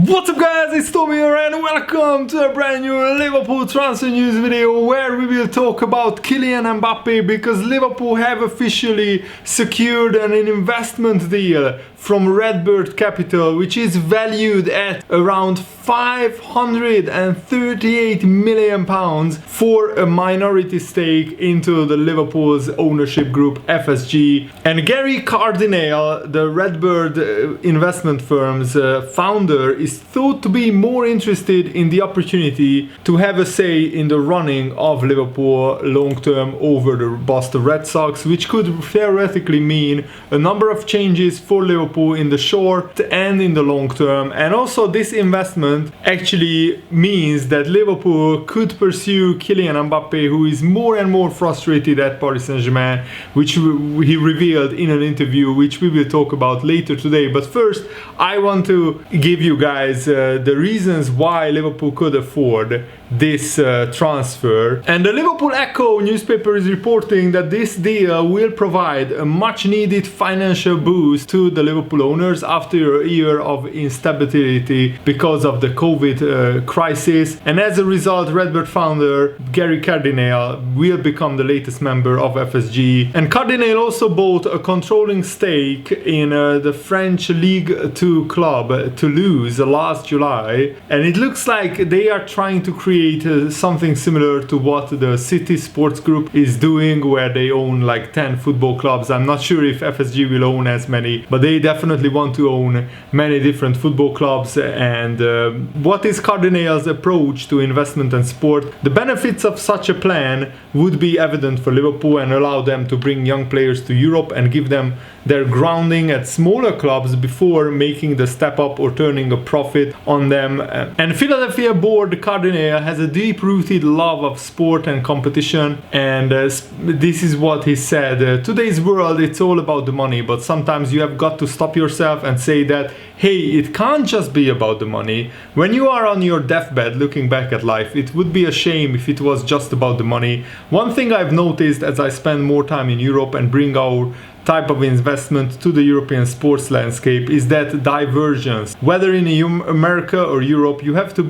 What's up guys, it's Tommy here and welcome to a brand new Liverpool transfer news video where we will talk about Kylian Mbappe, because Liverpool have officially secured an investment deal from Redbird Capital, which is valued at around £538 million for a minority stake into the Liverpool's ownership group FSG. And Gary Cardinale, the Redbird investment firm's founder, is thought to be more interested in the opportunity to have a say in the running of Liverpool long-term over the Boston Red Sox, which could theoretically mean a number of changes for Liverpool in the short and in the long term. And also this investment actually means that Liverpool could pursue Kylian Mbappe, who is more and more frustrated at Paris Saint-Germain, which he revealed in an interview which we will talk about later today. But first I want to give you guys the reasons why Liverpool could afford this transfer. And the Liverpool Echo newspaper is reporting that this deal will provide a much needed financial boost to the Liverpool owners after a year of instability because of the COVID crisis. And as a result, Redbird founder Gary Cardinale will become the latest member of FSG. And Cardinale also bought a controlling stake in the French Ligue 2 club Toulouse last July. And it looks like they are trying to create something similar to what the City Sports Group is doing, where they own like 10 football clubs. I'm not sure if FSG will own as many, but they definitely want to own many different football clubs. And what is Cardinale's approach to investment and sport? The benefits of such a plan would be evident for Liverpool and allow them to bring young players to Europe and give them their grounding at smaller clubs before making the step up or turning a profit on them. And Philadelphia board Cardinale has a deep-rooted love of sport and competition, and this is what he said: today's world, it's all about the money, but sometimes you have got to stop yourself and say that, hey, it can't just be about the money. When you are on your deathbed looking back at life, it would be a shame if it was just about the money. One thing I've noticed as I spend more time in Europe and bring our type of investment to the European sports landscape is that divergence. Whether in America or Europe, you have to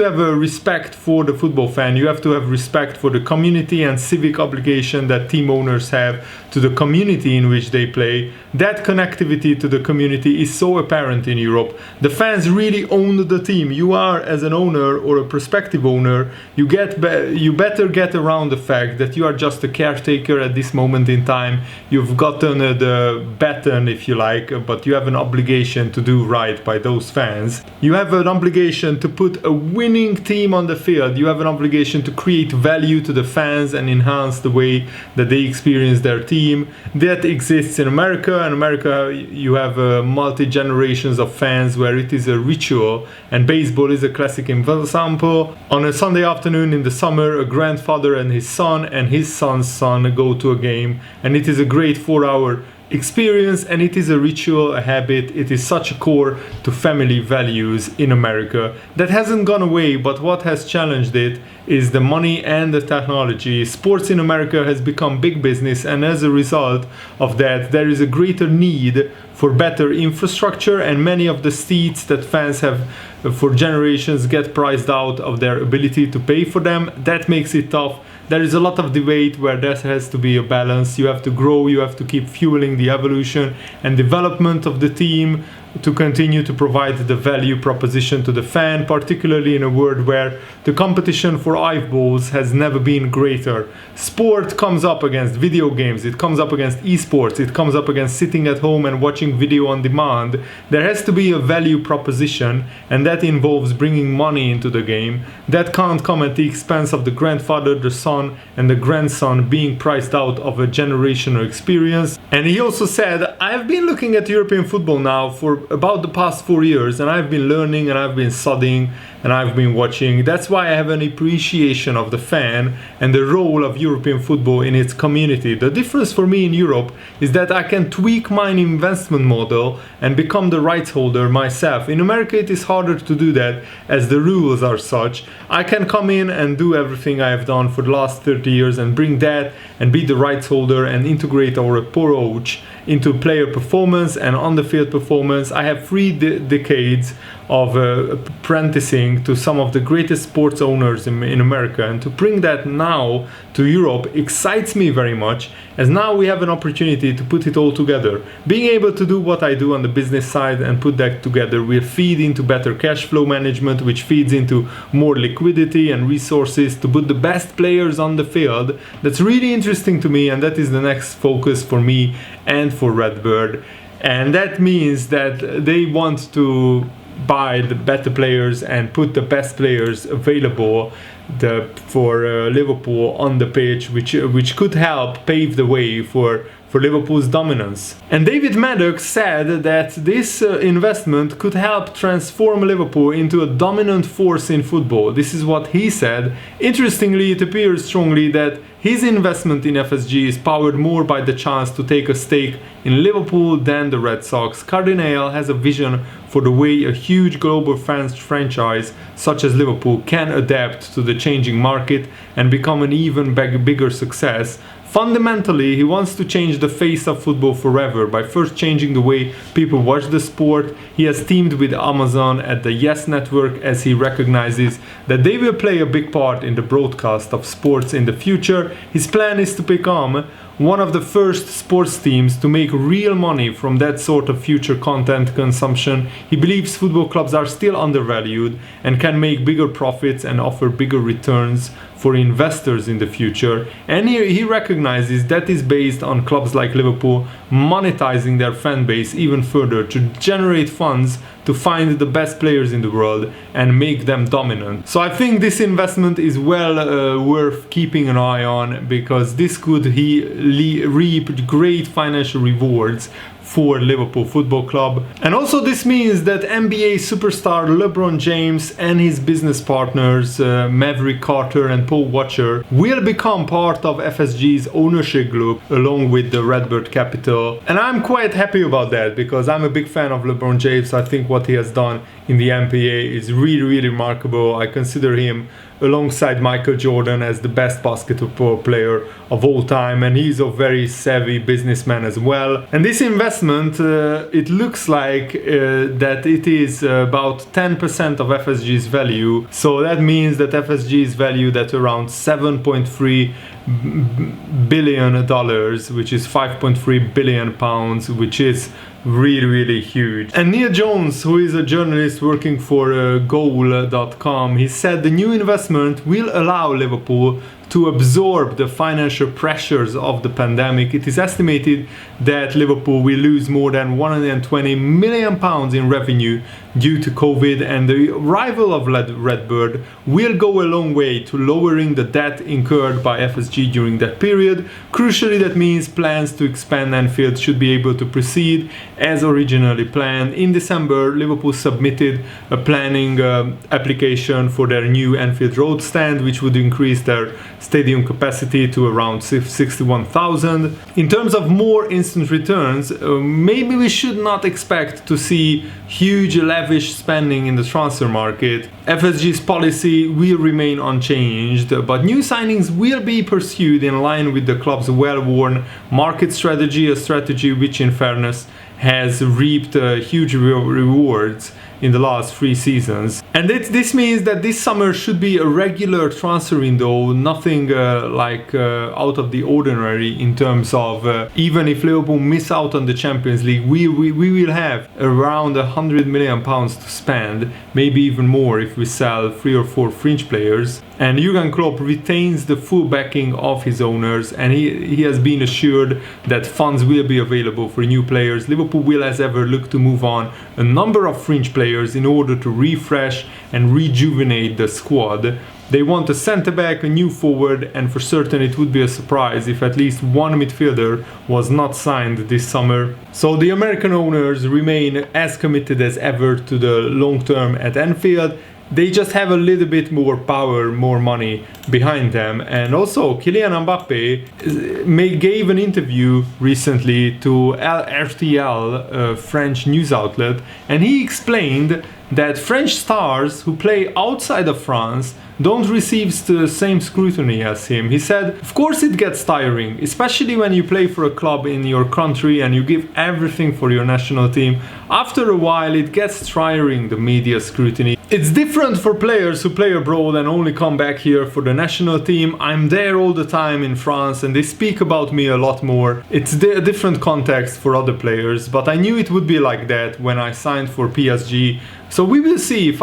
have a respect for the football fan. You have to have respect for the community and civic obligation that team owners have to the community in which they play. That connectivity to the community is so apparent in Europe. The fans really own the team. You are, as an owner or a prospective owner, you better get around the fact that you are just a caretaker at this moment in time. You've gotten the baton, if you like, but you have an obligation to do right by those fans. You have an obligation to put a winning team on the field. You have an obligation to create value to the fans and enhance the way that they experience their team. That exists in America. In America, you have multi-generations of fans where it is a ritual, and baseball is a classic example. On a Sunday afternoon in the summer, a grandfather and his son's son go to a game, and it is a great 4-hour experience, and it is a ritual, a habit. It is such a core to family values in America that hasn't gone away, but what has challenged it is the money and the technology. Sports in America has become big business, and as a result of that, there is a greater need for better infrastructure, and many of the seats that fans have for generations get priced out of their ability to pay for them. That makes it tough. There is a lot of debate where there has to be a balance. You have to grow, you have to keep fueling the evolution and development of the team to continue to provide the value proposition to the fan, particularly in a world where the competition for eyeballs has never been greater. Sport comes up against video games, it comes up against esports, it comes up against sitting at home and watching video on demand. There has to be a value proposition, and that involves bringing money into the game. That can't come at the expense of the grandfather, the son, and the grandson being priced out of a generational experience. And he also said, I have been looking at European football now for about the past 4 years, and I've been learning and I've been studying and I've been watching. That's why I have an appreciation of the fan and the role of European football in its community. The difference for me in Europe is that I can tweak my investment model and become the rights holder myself. In America, it is harder to do that as the rules are such. I can come in and do everything I have done for the last 30 years and bring that and be the rights holder and integrate our approach into player performance and on the field performance. I have 3 decades of apprenticing to some of the greatest sports owners in America, and to bring that now to Europe excites me very much, as now we have an opportunity to put it all together. Being able to do what I do on the business side and put that together will feed into better cash flow management, which feeds into more liquidity and resources to put the best players on the field. That's really interesting to me, and that is the next focus for me and for Redbird. And that means that they want to buy the better players and put the best players available for Liverpool on the pitch, which could help pave the way for Liverpool's dominance. And David Maddox said that this investment could help transform Liverpool into a dominant force in football. This is what he said. Interestingly, it appears strongly that his investment in FSG is powered more by the chance to take a stake in Liverpool than the Red Sox. Cardinale has a vision for the way a huge global franchise such as Liverpool can adapt to the changing market and become an even bigger success. Fundamentally, he wants to change the face of football forever by first changing the way people watch the sport. He has teamed with Amazon at the Yes Network, as he recognizes that they will play a big part in the broadcast of sports in the future. His plan is to become one of the first sports teams to make real money from that sort of future content consumption. He believes football clubs are still undervalued and can make bigger profits and offer bigger returns for investors in the future. And he recognizes that is based on clubs like Liverpool monetizing their fan base even further to generate funds to find the best players in the world and make them dominant. So I think this investment is well worth keeping an eye on, because this could reap great financial rewards for Liverpool Football Club. And also this means that NBA superstar LeBron James and his business partners Maverick Carter and Paul Watcher will become part of FSG's ownership group along with the Redbird Capital. And I'm quite happy about that, because I'm a big fan of LeBron James. I think what he has done in the NBA is really remarkable. I consider him, alongside Michael Jordan, as the best basketball player of all time, and he's a very savvy businessman as well. And this investment, it looks like that it is about 10% of FSG's value. So that means that FSG is valued at around $7.3 billion, which is 5.3 billion pounds, which is really huge. And Neil Jones, who is a journalist working for goal.com, he said the new investment will allow Liverpool to absorb the financial pressures of the pandemic. It is estimated that Liverpool will lose more than 120 million pounds in revenue due to COVID, and the arrival of Redbird will go a long way to lowering the debt incurred by FSG during that period. Crucially, that means plans to expand Anfield should be able to proceed as originally planned. In December, Liverpool submitted a planning application for their new Anfield Road stand, which would increase their stadium capacity to around 61,000. In terms of more instant returns, maybe we should not expect to see huge lavish spending in the transfer market. FSG's policy will remain unchanged, but new signings will be pursued in line with the club's well-worn market strategy, a strategy which, in fairness, has reaped huge rewards in the last 3 seasons. And this means that this summer should be a regular transfer window, nothing out of the ordinary in terms of even if Liverpool miss out on the Champions League, we will have around 100 million pounds to spend, maybe even more if we sell 3 or 4 fringe players. And Jurgen Klopp retains the full backing of his owners, and he has been assured that funds will be available for new players. Liverpool will, as ever, look to move on a number of fringe players in order to refresh and rejuvenate the squad. They want a centre-back, a new forward, and for certain it would be a surprise if at least one midfielder was not signed this summer. So the American owners remain as committed as ever to the long term at Anfield, they just have a little bit more power, more money behind them. And also Kylian Mbappe gave an interview recently to RTL, a French news outlet, and he explained that French stars who play outside of France don't receive the same scrutiny as him. He said, of course it gets tiring, especially when you play for a club in your country and you give everything for your national team. After a while it gets tiring, the media scrutiny. It's different for players who play abroad and only come back here for the national team. I'm there all the time in France and they speak about me a lot more. It's a different context for other players, but I knew it would be like that when I signed for PSG. So we will see. If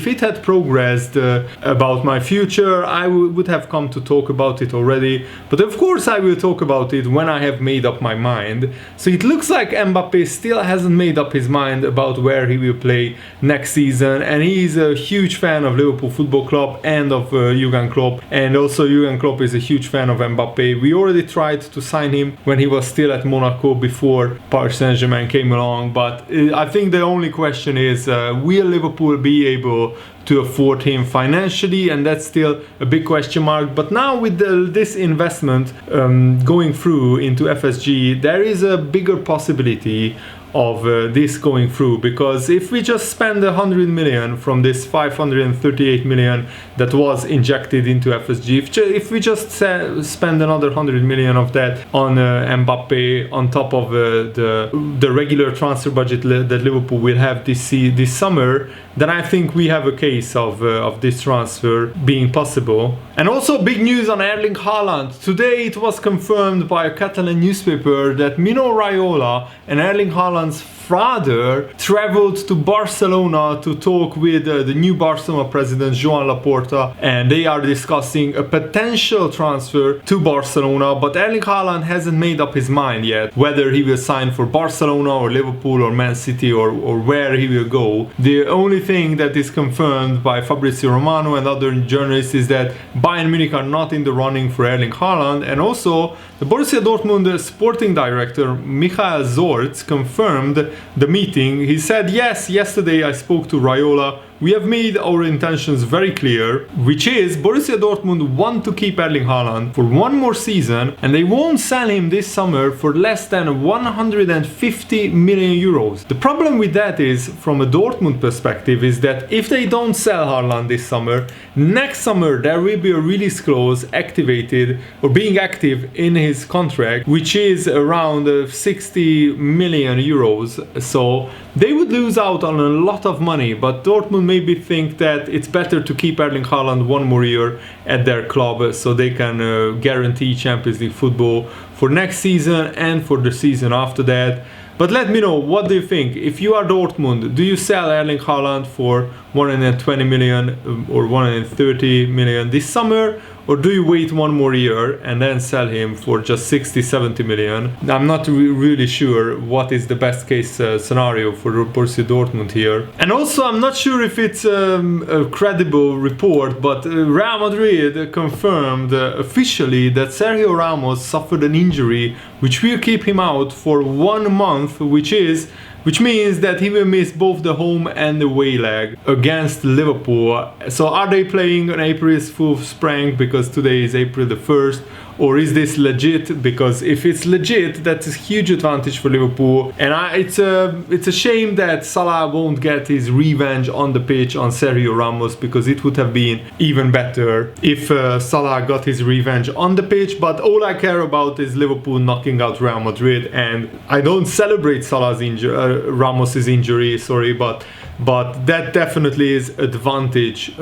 it had progressed about my future, I would have come to talk about it already. But of course I will talk about it when I have made up my mind. So it looks like Mbappe still hasn't made up his mind about where he will play next season. And he is a huge fan of Liverpool Football Club and of Jurgen Klopp. And also Jurgen Klopp is a huge fan of Mbappe. We already tried to sign him when he was still at Monaco before Paris Saint-Germain came along. But I think the only question is, will Liverpool be able to afford him financially? And that's still a big question mark. But now with this investment going through into FSG, there is a bigger possibility of this going through, because if we just spend 100 million from this 538 million that was injected into FSG, if we just spend another 100 million of that on Mbappe on top of the regular transfer budget that Liverpool will have this summer, then I think we have a case of this transfer being possible. And also big news on Erling Haaland. Today it was confirmed by a Catalan newspaper that Mino Raiola and Erling Haaland's father traveled to Barcelona to talk with the new Barcelona president Joan Laporta, and they are discussing a potential transfer to Barcelona. But Erling Haaland hasn't made up his mind yet whether he will sign for Barcelona or Liverpool or Man City or where he will go. The only thing that is confirmed by Fabrizio Romano and other journalists is that Bayern Munich are not in the running for Erling Haaland, and also the Borussia Dortmund sporting director Michael Zorc confirmed the meeting. He said, yes, yesterday I spoke to Raiola. We have made our intentions very clear, which is Borussia Dortmund want to keep Erling Haaland for one more season, and they won't sell him this summer for less than 150 million euros. The problem with that is, from a Dortmund perspective, is that if they don't sell Haaland this summer, next summer there will be a release clause activated or being active in his contract, which is around 60 million euros. So they would lose out on a lot of money, but Dortmund maybe think that it's better to keep Erling Haaland one more year at their club so they can guarantee Champions League football for next season and for the season after that. But let me know, what do you think? If you are Dortmund, do you sell Erling Haaland for 120 million or 130 million this summer? Or do you wait one more year and then sell him for just 60-70 million? I'm not really sure what is the best case scenario for Borussia Dortmund here. And also I'm not sure if it's a credible report, but Real Madrid confirmed officially that Sergio Ramos suffered an injury which will keep him out for 1 month, which means that he will miss both the home and the away leg against Liverpool. So are they playing on April's Fool's prank because today is April the 1st? Or is this legit? Because if it's legit, that's a huge advantage for Liverpool. And it's a shame that Salah won't get his revenge on the pitch on Sergio Ramos, because it would have been even better if Salah got his revenge on the pitch. But all I care about is Liverpool knocking out Real Madrid, and I don't celebrate Ramos's injury, but that definitely is advantage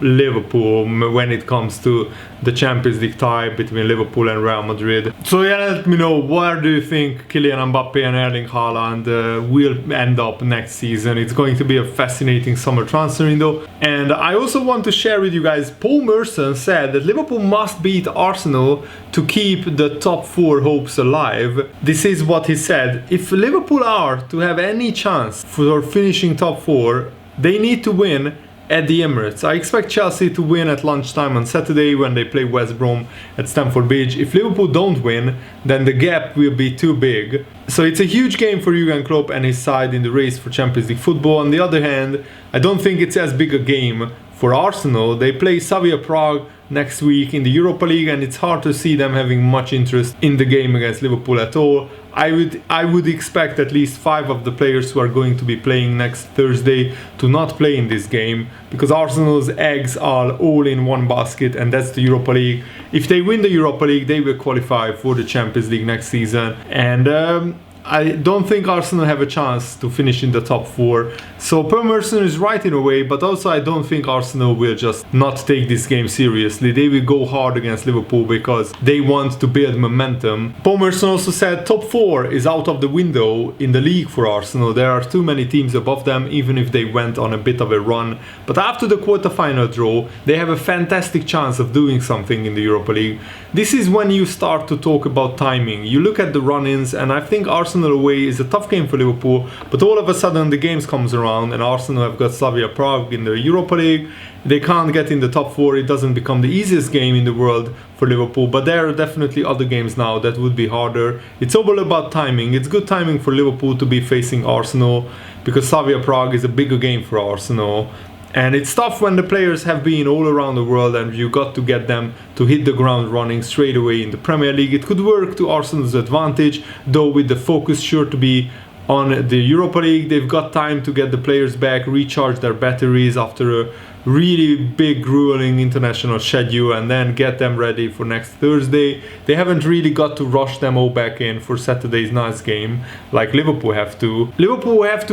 Liverpool when it comes to the Champions League tie between Liverpool and Real Madrid. So yeah, let me know, where do you think Kylian Mbappe and Erling Haaland will end up next season? It's going to be a fascinating summer transfer window. And I also want to share with you guys, Paul Merson said that Liverpool must beat Arsenal to keep the top 4 hopes alive. This is what he said: if Liverpool are to have any chance for finishing top 4, they need to win at the Emirates. I expect Chelsea to win at lunchtime on Saturday when they play West Brom at Stamford Bridge. If Liverpool don't win, then the gap will be too big. So it's a huge game for Jurgen Klopp and his side in the race for Champions League football. On the other hand, I don't think it's as big a game for Arsenal. They play Slavia Prague next week in the Europa League, and it's hard to see them having much interest in the game against Liverpool at all. I would expect at least 5 of the players who are going to be playing next Thursday to not play in this game, because Arsenal's eggs are all in one basket, and that's the Europa League. If they win the Europa League, they will qualify for the Champions League next season, and I don't think Arsenal have a chance to finish in the top 4. So Per Merson is right in a way, but also I don't think Arsenal will just not take this game seriously. They will go hard against Liverpool because they want to build momentum. Paul Merson also said top 4 is out of the window in the league for Arsenal. There are too many teams above them, even if they went on a bit of a run. But after the quarterfinal draw, they have a fantastic chance of doing something in the Europa League. This is when you start to talk about timing. You look at the run-ins, and I think Arsenal away is a tough game for Liverpool, but all of a sudden the games comes around and Arsenal have got Slavia Prague in the Europa League. They can't get in the top 4. It doesn't become the easiest game in the world for Liverpool, but there are definitely other games now that would be harder. It's all about timing. It's good timing for Liverpool to be facing Arsenal, because Slavia Prague is a bigger game for Arsenal. And it's tough when the players have been all around the world and you got to get them to hit the ground running straight away in the Premier League. It could work to Arsenal's advantage, though with the focus sure to be on the Europa League. They've got time to get the players back, recharge their batteries after a really big, grueling international schedule, and then get them ready for next Thursday. They haven't really got to rush them all back in for Saturday's nice game like Liverpool have to. Liverpool have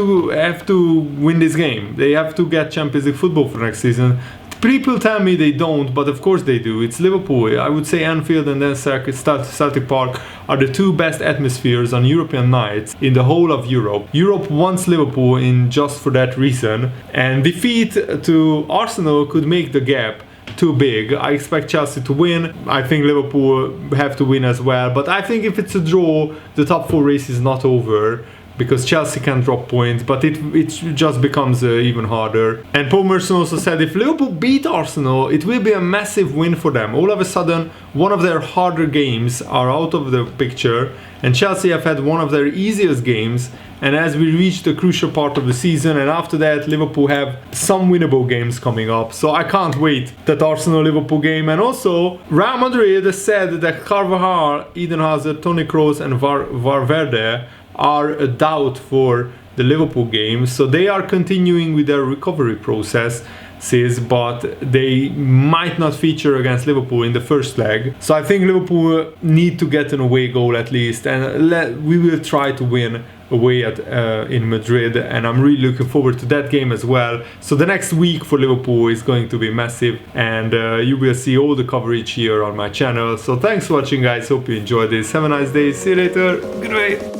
to win this game. They have to get Champions League football for next season. People tell me they don't, but of course they do. It's Liverpool. I would say Anfield and then Celtic Park are the 2 best atmospheres on European nights in the whole of Europe. Europe wants Liverpool in just for that reason, and defeat to Arsenal could make the gap too big. I expect Chelsea to win. I think Liverpool have to win as well, but I think if it's a draw, the top 4 race is not over, because Chelsea can drop points, but it just becomes even harder. And Paul Merson also said if Liverpool beat Arsenal, it will be a massive win for them. All of a sudden, one of their harder games are out of the picture, and Chelsea have had one of their easiest games. And as we reach the crucial part of the season, and after that Liverpool have some winnable games coming up. So I can't wait that Arsenal-Liverpool game. And also Real Madrid has said that Carvajal, Eden Hazard, Toni Kroos and Valverde are a doubt for the Liverpool game, so they are continuing with their recovery process, but they might not feature against Liverpool in the first leg. So I think Liverpool need to get an away goal at least, and we will try to win away in Madrid, and I'm really looking forward to that game as well. So the next week for Liverpool is going to be massive, and you will see all the coverage here on my channel. So thanks for watching, guys. Hope you enjoyed this. Have a nice day. See you later. Goodbye.